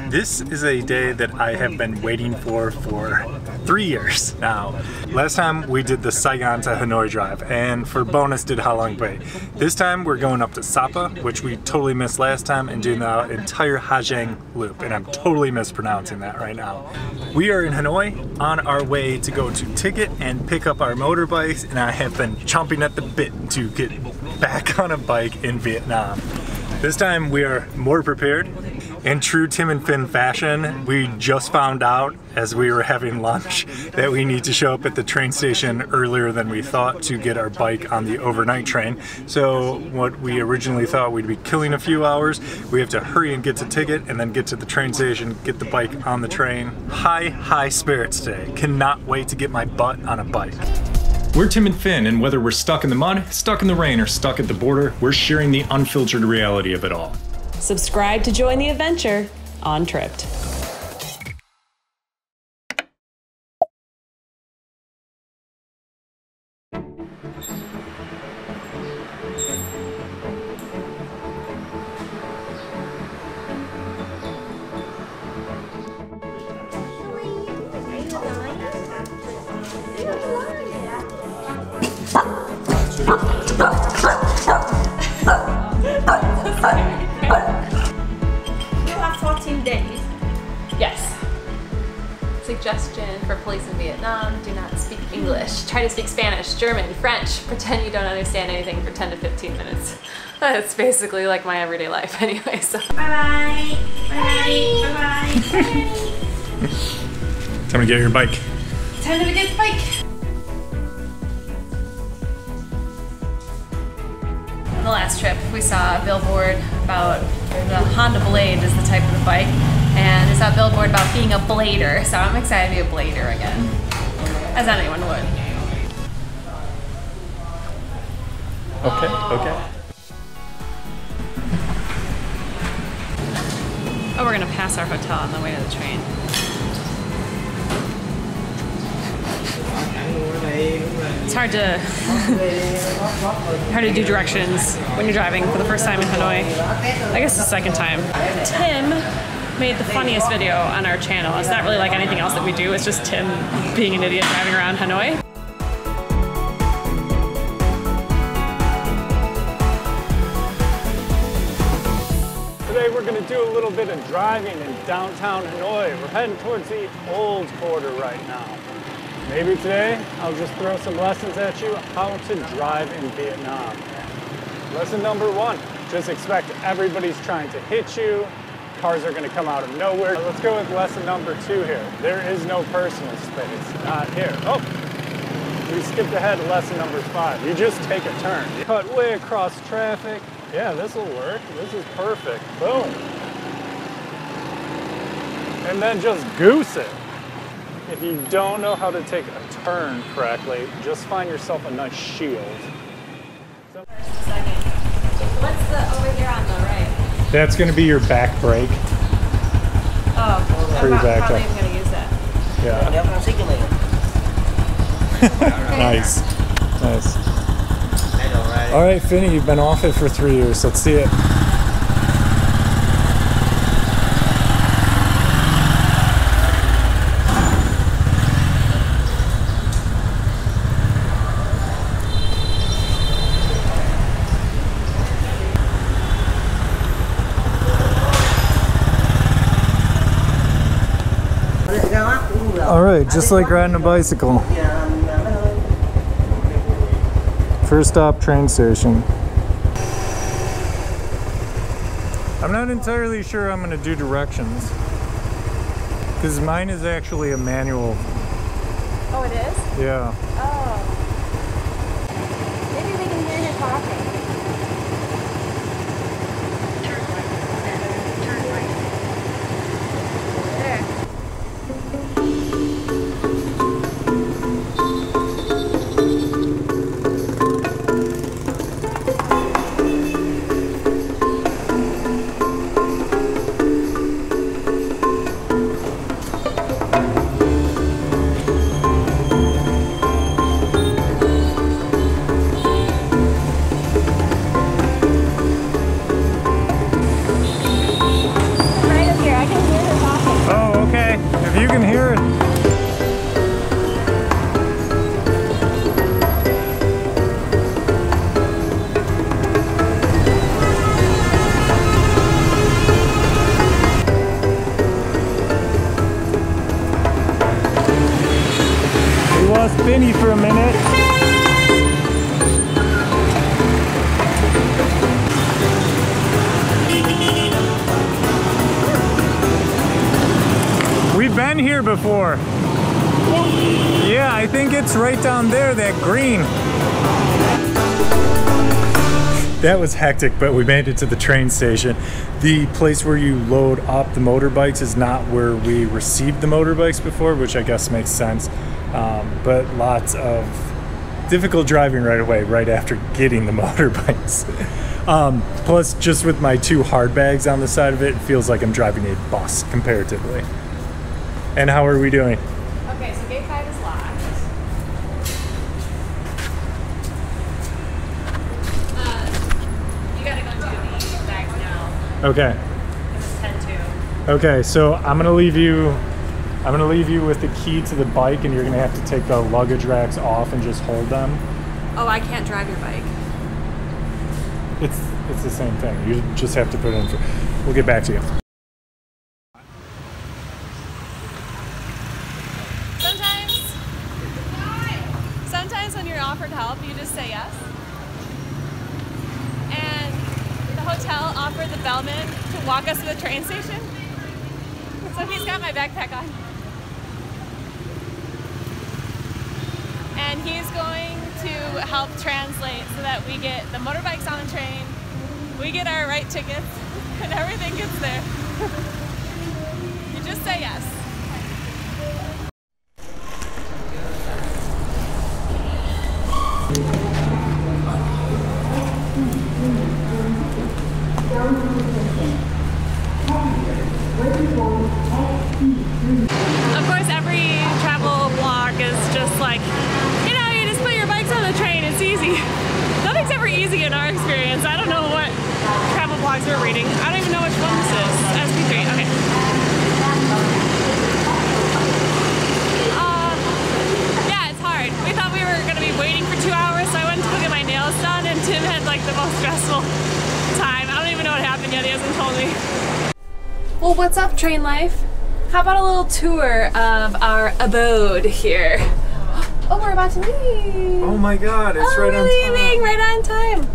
This is a day that I have been waiting for 3 years now. Last time we did the Saigon to Hanoi drive, and for bonus did Ha Giang Bay. This time we're going up to Sapa, which we totally missed last time, and doing the entire Ha Giang loop, and I'm totally mispronouncing that right now. We are in Hanoi on our way to go to Tigit and pick up our motorbikes, and I have been chomping at the bit to get back on a bike in Vietnam. This time we are more prepared. In true Tim and Finn fashion, we just found out as we were having lunch that we need to show up at the train station earlier than we thought to get our bike on the overnight train. So what we originally thought we'd be killing a few hours, we have to hurry and get to Tigit and then get to the train station, get the bike on the train. High spirits today. Cannot wait to get my butt on a bike. We're Tim and Finn, and whether we're stuck in the mud, stuck in the rain, or stuck at the border, we're sharing the unfiltered reality of it all. Subscribe to join the adventure on Tripped. Yes. Suggestion for police in Vietnam: do not speak English. Try to speak Spanish, German, French. Pretend you don't understand anything for 10 to 15 minutes. That's basically like my everyday life anyway, so. Bye-bye. Bye-bye. Bye-bye. Time to get your bike. Time to get the bike. On the last trip, we saw a billboard about the Honda Blade is the type of the bike, and we saw a billboard about being a blader, so I'm excited to be a blader again, as anyone would. Okay. Oh, we're gonna pass our hotel on the way to the train. It's hard to do directions when you're driving for the first time in Hanoi. I guess the second time. Tim made the funniest video on our channel. It's not really like anything else that we do. It's just Tim being an idiot driving around Hanoi. Today we're going to do a little bit of driving in downtown Hanoi. We're heading towards the old quarter right now. Maybe today I'll just throw some lessons at you how to drive in Vietnam. Lesson number 1, just expect everybody's trying to hit you. Cars are going to come out of nowhere. Let's go with lesson number 2 here. There is no personal space, not here. Oh, we skipped ahead to lesson number 5. You just take a turn. Cut way across traffic. Yeah, this will work. This is perfect. Boom. And then just goose it. If you don't know how to take a turn correctly, just find yourself a nice shield. What's the over here on the right? That's going to be your back brake. Oh, For your back probably up. going to use that. Yeah. Nice. All right, Finny, you've been off it for 3 years. Let's see it. All right, just like riding a bicycle. First stop, train station. I'm not entirely sure I'm going to do directions, because mine is actually a manual. Oh, it is? Yeah. Oh. Maybe we can hear you talking. lost Benny for a minute. We've been here before. Yeah, I think it's right down there, that green. That was hectic, but we made it to the train station. The place where you load up the motorbikes is not where we received the motorbikes before, which I guess makes sense. But lots of difficult driving right away, right after getting the motorbikes. Plus, just with my 2 hard bags on the side of it, it feels like I'm driving a bus comparatively. And how are we doing? Okay, so gate 5 is locked. You gotta go do the bags now. Okay. It's 10-2. Okay, so I'm gonna leave you with the key to the bike, and you're gonna have to take the luggage racks off and just hold them. Oh, I can't drive your bike. It's the same thing. You just have to put it in. We'll get back to you. Sometimes when you're offered help, you just say yes. And the hotel offered the bellman to walk us to the train station. So he's got my backpack on. And he's going to help translate so that we get the motorbikes on the train, we get our right tickets, and everything gets there. You just say yes. Of course, every travel vlog is just like, you know, you just put your bikes on the train, it's easy. Nothing's ever easy in our experience. I don't know what travel vlogs we're reading. I don't even know which one this is. SP3, okay. Yeah, it's hard. We thought we were gonna be waiting for 2 hours, so I went to go get my nails done, and Tim had like the most stressful time. I don't even know what happened yet, he hasn't told me. Well, what's up, train life? How about a little tour of our abode here? Oh, we're about to leave. Oh my God, it's right on time. We're leaving right on time.